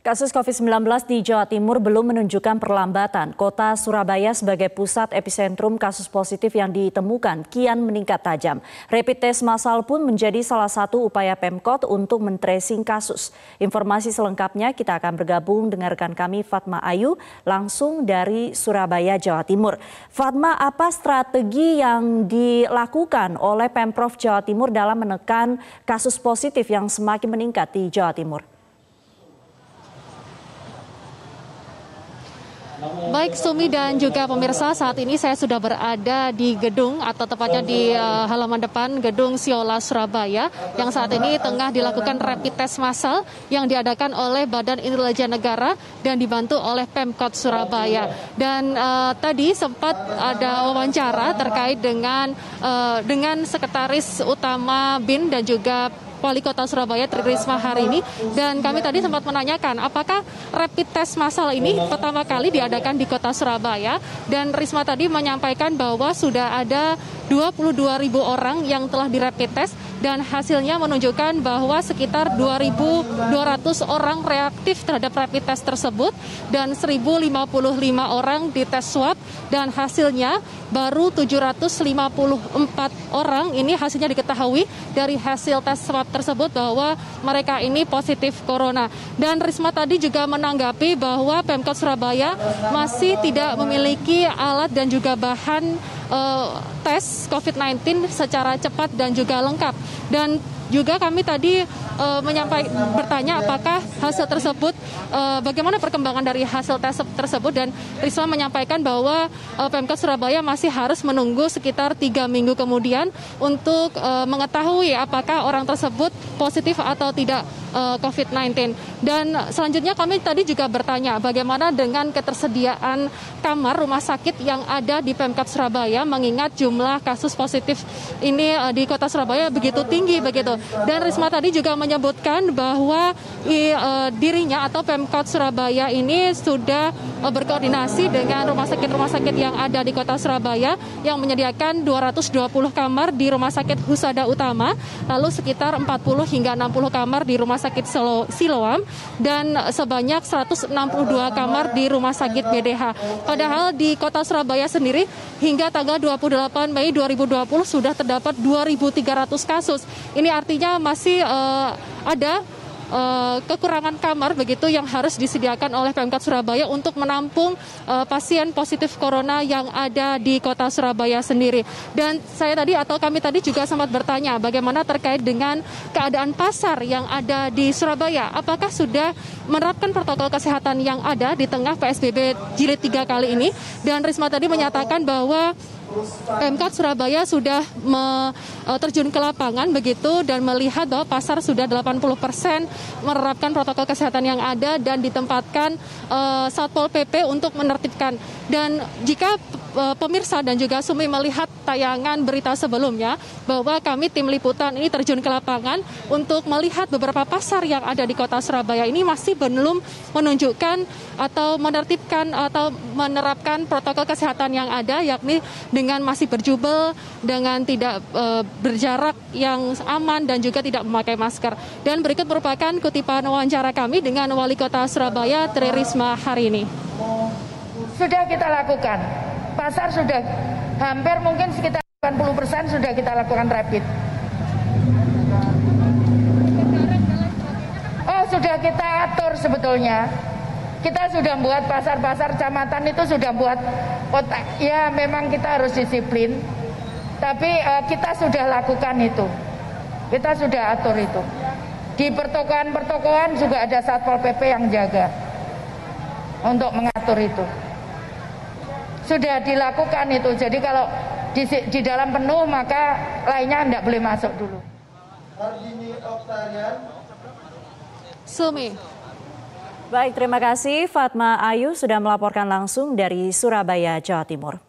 Kasus COVID-19 di Jawa Timur belum menunjukkan perlambatan. Kota Surabaya sebagai pusat epicentrum kasus positif yang ditemukan kian meningkat tajam. Rapid test massal pun menjadi salah satu upaya Pemkot untuk men-tracing kasus. Informasi selengkapnya kita akan bergabung dengan rekan kami Fatma Ayu langsung dari Surabaya, Jawa Timur. Fatma, apa strategi yang dilakukan oleh Pemprov Jawa Timur dalam menekan kasus positif yang semakin meningkat di Jawa Timur? Baik Sumi dan juga pemirsa, saat ini saya sudah berada di gedung atau tepatnya di halaman depan gedung Siola Surabaya yang saat ini tengah dilakukan rapid test massal yang diadakan oleh Badan Intelijen Negara dan dibantu oleh Pemkot Surabaya. Dan tadi sempat ada wawancara terkait dengan Sekretaris Utama BIN dan juga Wali Kota Surabaya Tri Risma hari ini, dan kami tadi sempat menanyakan apakah rapid test massal ini pertama kali diadakan di Kota Surabaya, dan Risma tadi menyampaikan bahwa sudah ada 22.000 orang yang telah di rapid test dan hasilnya menunjukkan bahwa sekitar 2.200 orang reaktif terhadap rapid test tersebut dan 1.055 orang di tes swab dan hasilnya baru 754 orang ini hasilnya diketahui dari hasil tes swab tersebut bahwa mereka ini positif corona. Dan Risma tadi juga menanggapi bahwa Pemkot Surabaya masih tidak memiliki alat dan juga bahan tes COVID-19 secara cepat dan juga lengkap. Dan juga kami tadi bertanya apakah hasil tersebut, bagaimana perkembangan dari hasil tes tersebut, dan Risma menyampaikan bahwa Pemkot Surabaya masih harus menunggu sekitar 3 minggu kemudian untuk mengetahui apakah orang tersebut positif atau tidak COVID-19. Dan selanjutnya kami tadi juga bertanya bagaimana dengan ketersediaan kamar rumah sakit yang ada di Pemkot Surabaya mengingat jumlah kasus positif ini di Kota Surabaya begitu tinggi begitu. Dan Risma tadi juga menyebutkan bahwa dirinya atau Pemkot Surabaya ini sudah berkoordinasi dengan rumah sakit yang ada di Kota Surabaya yang menyediakan 220 kamar di Rumah Sakit Husada Utama, lalu sekitar 40 hingga 60 kamar di Rumah Sakit Siloam dan sebanyak 162 kamar di Rumah Sakit BDH. Padahal di Kota Surabaya sendiri hingga tanggal 28 Mei 2020 sudah terdapat 2.300 kasus. Ini artinya masih ada kekurangan kamar begitu yang harus disediakan oleh Pemkot Surabaya untuk menampung pasien positif corona yang ada di Kota Surabaya sendiri. Dan kami tadi juga sempat bertanya bagaimana terkait dengan keadaan pasar yang ada di Surabaya. Apakah sudah menerapkan protokol kesehatan yang ada di tengah PSBB jilid 3 kali ini? Dan Risma tadi menyatakan bahwa Pemkot Surabaya sudah terjun ke lapangan begitu dan melihat bahwa pasar sudah 80% menerapkan protokol kesehatan yang ada dan ditempatkan Satpol PP untuk menertibkan. Dan jika pemirsa dan juga Sumi melihat tayangan berita sebelumnya bahwa kami tim liputan ini terjun ke lapangan untuk melihat beberapa pasar yang ada di Kota Surabaya ini masih belum menunjukkan atau menertibkan atau menerapkan protokol kesehatan yang ada, yakni dengan masih berjubel, dengan tidak berjarak yang aman dan juga tidak memakai masker. Dan berikut merupakan kutipan wawancara kami dengan Wali Kota Surabaya Tri Risma hari ini. Sudah kita lakukan. Pasar sudah hampir mungkin sekitar 80% sudah kita lakukan rapid. Oh, sudah kita atur sebetulnya. Kita sudah buat pasar-pasar kecamatan itu sudah buat kotak. Ya memang kita harus disiplin. Tapi kita sudah lakukan itu. Kita sudah atur itu. Di pertokoan-pertokoan juga ada Satpol PP yang jaga untuk mengatur itu. Sudah dilakukan itu, jadi kalau di dalam penuh maka lainnya tidak boleh masuk dulu. Sumi. Baik, terima kasih Fatma Ayu sudah melaporkan langsung dari Surabaya, Jawa Timur.